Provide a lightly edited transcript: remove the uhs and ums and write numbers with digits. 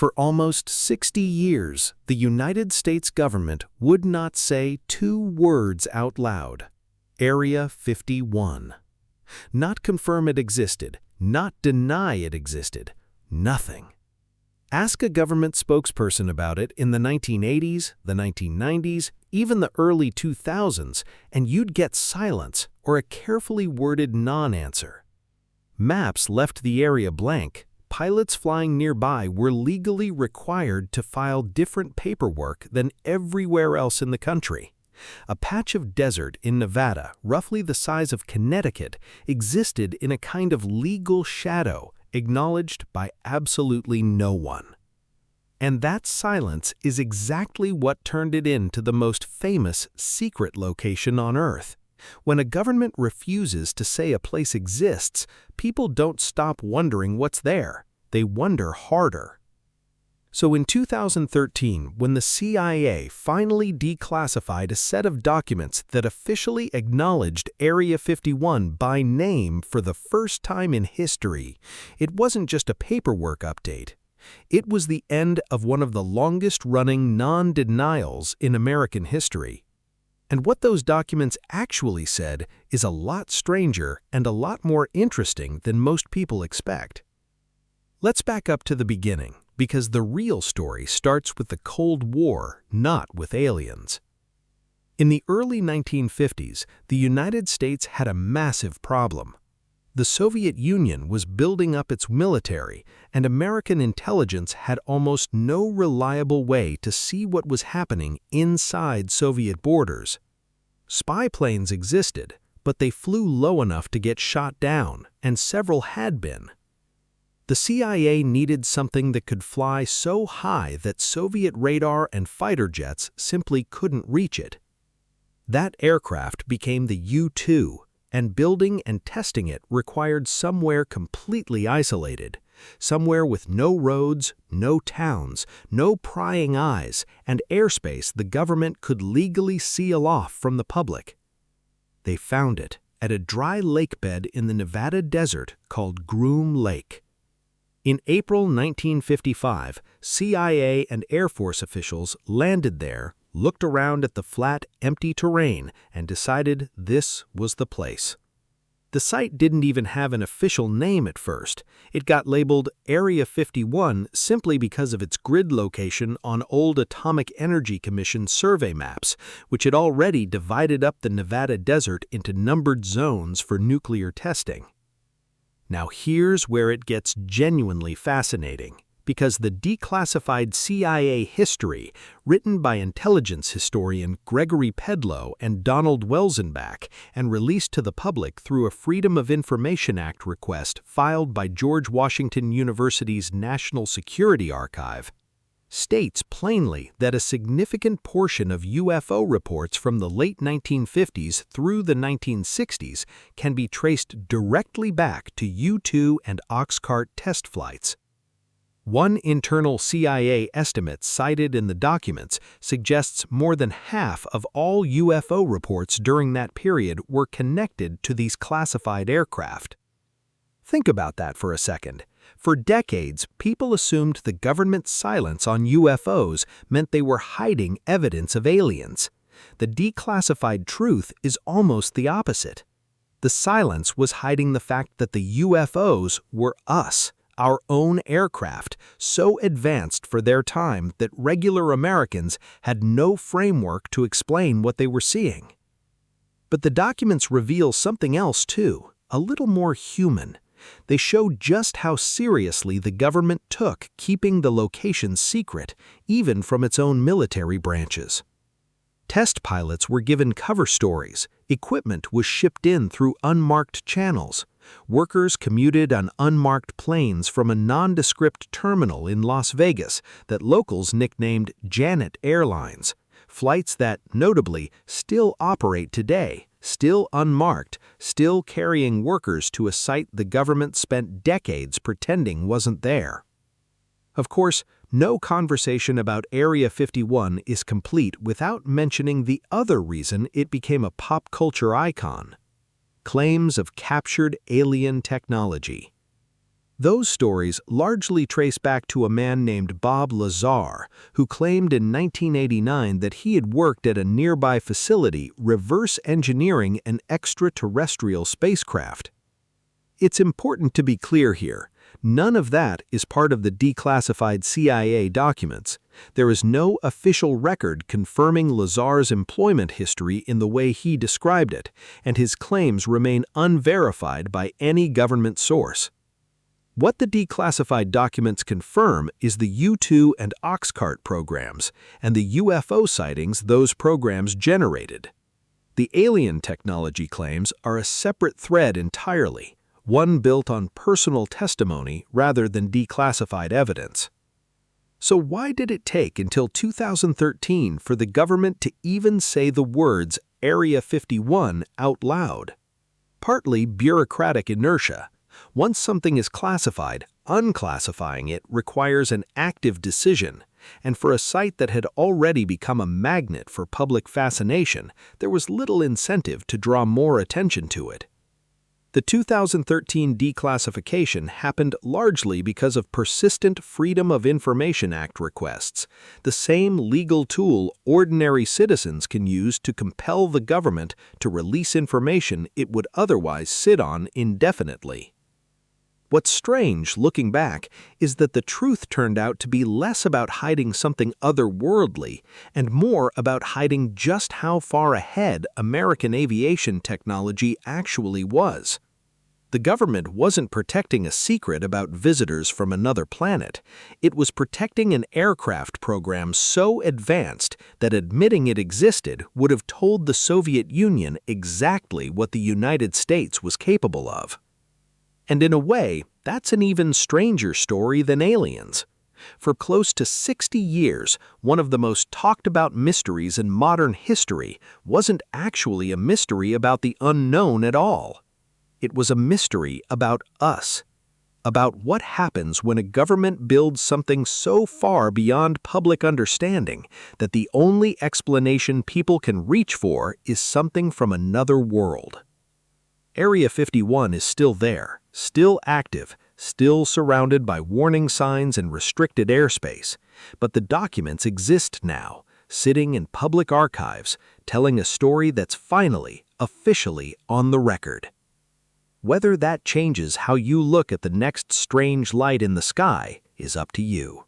For almost 60 years, the United States government would not say two words out loud: Area 51. Not confirm it existed, not deny it existed, nothing. Ask a government spokesperson about it in the 1980s, the 1990s, even the early 2000s, and you'd get silence or a carefully worded non-answer. Maps left the area blank. Pilots flying nearby were legally required to file different paperwork than everywhere else in the country. A patch of desert in Nevada, roughly the size of Connecticut, existed in a kind of legal shadow, acknowledged by absolutely no one. And that silence is exactly what turned it into the most famous secret location on Earth. When a government refuses to say a place exists, people don't stop wondering what's there. They wonder harder. So in 2013, when the CIA finally declassified a set of documents that officially acknowledged Area 51 by name for the first time in history, it wasn't just a paperwork update. It was the end of one of the longest-running non-denials in American history. And what those documents actually said is a lot stranger and a lot more interesting than most people expect. Let's back up to the beginning, because the real story starts with the Cold War, not with aliens. In the early 1950s, the United States had a massive problem. The Soviet Union was building up its military, and American intelligence had almost no reliable way to see what was happening inside Soviet borders. Spy planes existed, but they flew low enough to get shot down, and several had been. The CIA needed something that could fly so high that Soviet radar and fighter jets simply couldn't reach it. That aircraft became the U-2, and building and testing it required somewhere completely isolated, somewhere with no roads, no towns, no prying eyes, and airspace the government could legally seal off from the public. They found it at a dry lake bed in the Nevada desert called Groom Lake. In April 1955, CIA and Air Force officials landed there, looked around at the flat, empty terrain, and decided this was the place. The site didn't even have an official name at first. It got labeled Area 51 simply because of its grid location on old Atomic Energy Commission survey maps, which had already divided up the Nevada desert into numbered zones for nuclear testing. Now here's where it gets genuinely fascinating, because the declassified CIA history, written by intelligence historian Gregory Pedlow and Donald Welzenbach and released to the public through a Freedom of Information Act request filed by George Washington University's National Security Archive, states plainly that a significant portion of UFO reports from the late 1950s through the 1960s can be traced directly back to U-2 and Oxcart test flights. One internal CIA estimate cited in the documents suggests more than half of all UFO reports during that period were connected to these classified aircraft. Think about that for a second. For decades, people assumed the government's silence on UFOs meant they were hiding evidence of aliens. The declassified truth is almost the opposite. The silence was hiding the fact that the UFOs were us, our own aircraft, so advanced for their time that regular Americans had no framework to explain what they were seeing. But the documents reveal something else too, a little more human. They show just how seriously the government took keeping the location secret, even from its own military branches. Test pilots were given cover stories, equipment was shipped in through unmarked channels, workers commuted on unmarked planes from a nondescript terminal in Las Vegas that locals nicknamed Janet Airlines, flights that, notably, still operate today, still unmarked, still carrying workers to a site the government spent decades pretending wasn't there. Of course, no conversation about Area 51 is complete without mentioning the other reason it became a pop culture icon: claims of captured alien technology. Those stories largely trace back to a man named Bob Lazar, who claimed in 1989 that he had worked at a nearby facility reverse engineering an extraterrestrial spacecraft. It's important to be clear here. None of that is part of the declassified CIA documents. There is no official record confirming Lazar's employment history in the way he described it, and his claims remain unverified by any government source. What the declassified documents confirm is the U-2 and Oxcart programs and the UFO sightings those programs generated. The alien technology claims are a separate thread entirely, one built on personal testimony rather than declassified evidence. So why did it take until 2013 for the government to even say the words Area 51 out loud? Partly bureaucratic inertia. Once something is classified, unclassifying it requires an active decision, and for a site that had already become a magnet for public fascination, there was little incentive to draw more attention to it. The 2013 declassification happened largely because of persistent Freedom of Information Act requests, the same legal tool ordinary citizens can use to compel the government to release information it would otherwise sit on indefinitely. What's strange, looking back, is that the truth turned out to be less about hiding something otherworldly and more about hiding just how far ahead American aviation technology actually was. The government wasn't protecting a secret about visitors from another planet. It was protecting an aircraft program so advanced that admitting it existed would have told the Soviet Union exactly what the United States was capable of. And in a way, that's an even stranger story than aliens. For close to 60 years, one of the most talked about mysteries in modern history wasn't actually a mystery about the unknown at all. It was a mystery about us, about what happens when a government builds something so far beyond public understanding that the only explanation people can reach for is something from another world. Area 51 is still there, still active, still surrounded by warning signs and restricted airspace, but the documents exist now, sitting in public archives, telling a story that's finally, officially on the record. Whether that changes how you look at the next strange light in the sky is up to you.